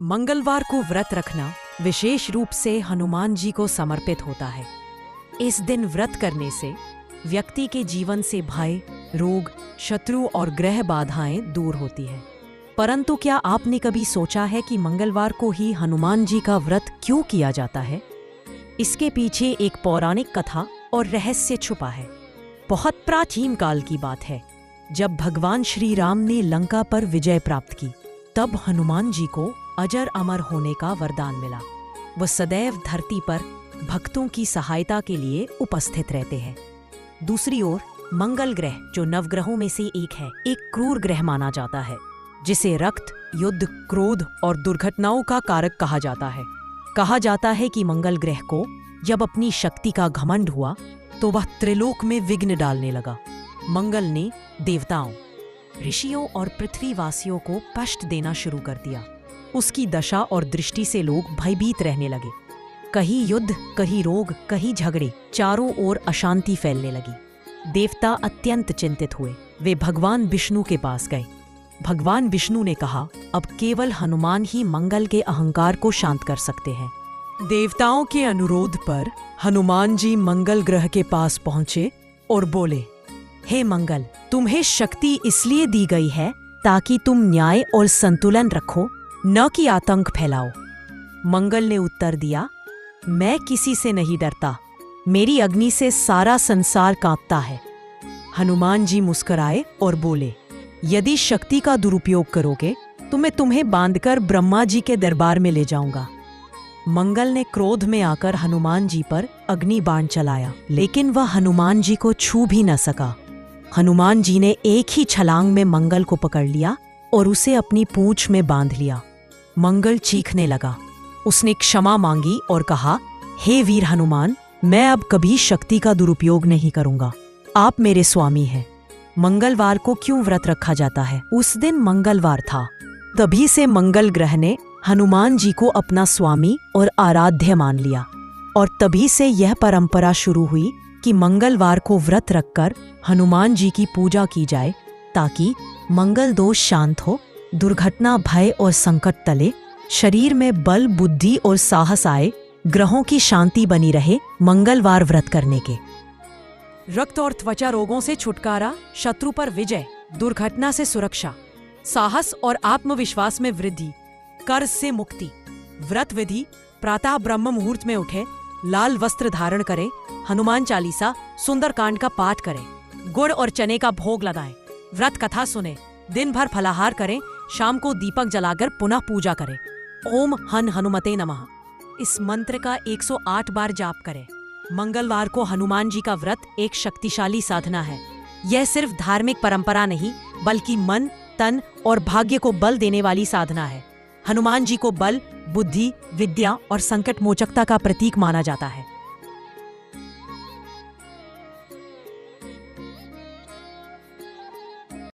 मंगलवार को व्रत रखना विशेष रूप से हनुमान जी को समर्पित होता है। इस दिन व्रत करने से व्यक्ति के जीवन से भय, रोग, शत्रु और ग्रह बाधाएं दूर होती है। परंतु क्या आपने कभी सोचा है कि मंगलवार को ही हनुमान जी का व्रत क्यों किया जाता है? इसके पीछे एक पौराणिक कथा और रहस्य छुपा है। बहुत प्राचीन काल की बात है, जब भगवान श्री राम ने लंका पर विजय प्राप्त की, तब हनुमान जी को अजर अमर होने का वरदान मिला। वह सदैव धरती पर भक्तों की सहायता के लिए उपस्थित रहते हैं। दूसरी ओर मंगल ग्रह, जो नवग्रहों में से एक है, एक क्रूर ग्रह माना जाता है, जिसे रक्त, युद्ध, क्रोध और दुर्घटनाओं का कारक कहा जाता है। कहा जाता है कि मंगल ग्रह को जब अपनी शक्ति का घमंड हुआ तो वह त्रिलोक में विघ्न डालने लगा। मंगल ने देवताओं, ऋषियों और पृथ्वीवासियों को कष्ट देना शुरू कर दिया। उसकी दशा और दृष्टि से लोग भयभीत रहने लगे। कहीं युद्ध, कहीं रोग, कहीं झगड़े, चारों ओर अशांति फैलने लगी। देवता अत्यंत चिंतित हुए। वे भगवान विष्णु के पास गए। भगवान विष्णु ने कहा, अब केवल हनुमान ही मंगल के अहंकार को शांत कर सकते हैं। देवताओं के अनुरोध पर हनुमान जी मंगल ग्रह के पास पहुंचे और बोले, हे मंगल, तुम्हें शक्ति इसलिए दी गई है ताकि तुम न्याय और संतुलन रखो, न कि आतंक फैलाओ। मंगल ने उत्तर दिया, मैं किसी से नहीं डरता, मेरी अग्नि से सारा संसार कांपता है। हनुमान जी मुस्कुराए और बोले, यदि शक्ति का दुरुपयोग करोगे तो मैं तुम्हें बांधकर ब्रह्मा जी के दरबार में ले जाऊंगा। मंगल ने क्रोध में आकर हनुमान जी पर अग्नि बाण चलाया, लेकिन वह हनुमान जी को छू भी न सका। हनुमान जी ने एक ही छलांग में मंगल को पकड़ लिया और उसे अपनी पूंछ में बांध लिया। मंगल चीखने लगा। उसने क्षमा मांगी और कहा, हे वीर हनुमान, मैं अब कभी शक्ति का दुरुपयोग नहीं करूंगा। आप मेरे स्वामी हैं। मंगलवार को क्यों व्रत रखा जाता है? उस दिन मंगलवार था। तभी से मंगल ग्रह ने हनुमान जी को अपना स्वामी और आराध्य मान लिया, और तभी से यह परंपरा शुरू हुई कि मंगलवार को व्रत रखकर हनुमान जी की पूजा की जाए, ताकि मंगल दोष शांत हो, दुर्घटना, भय और संकट टले, शरीर में बल, बुद्धि और साहस आए, ग्रहों की शांति बनी रहे। मंगलवार व्रत करने के रक्त और त्वचा रोगों से छुटकारा, शत्रु पर विजय, दुर्घटना से सुरक्षा, साहस और आत्मविश्वास में वृद्धि, कर्ज से मुक्ति। व्रत विधि: प्रातः ब्रह्म मुहूर्त में उठे, लाल वस्त्र धारण करें, हनुमान चालीसा, सुंदरकांड का पाठ करें, गुड़ और चने का भोग लगाएं, व्रत कथा सुने, दिन भर फलाहार करें, शाम को दीपक जलाकर पुनः पूजा करें। ओम हन हनुमते नमः इस मंत्र का 108 बार जाप करें। मंगलवार को हनुमान जी का व्रत एक शक्तिशाली साधना है। यह सिर्फ धार्मिक परंपरा नहीं, बल्कि मन, तन और भाग्य को बल देने वाली साधना है। हनुमान जी को बल, बुद्धि, विद्या और संकट मोचकता का प्रतीक माना जाता है।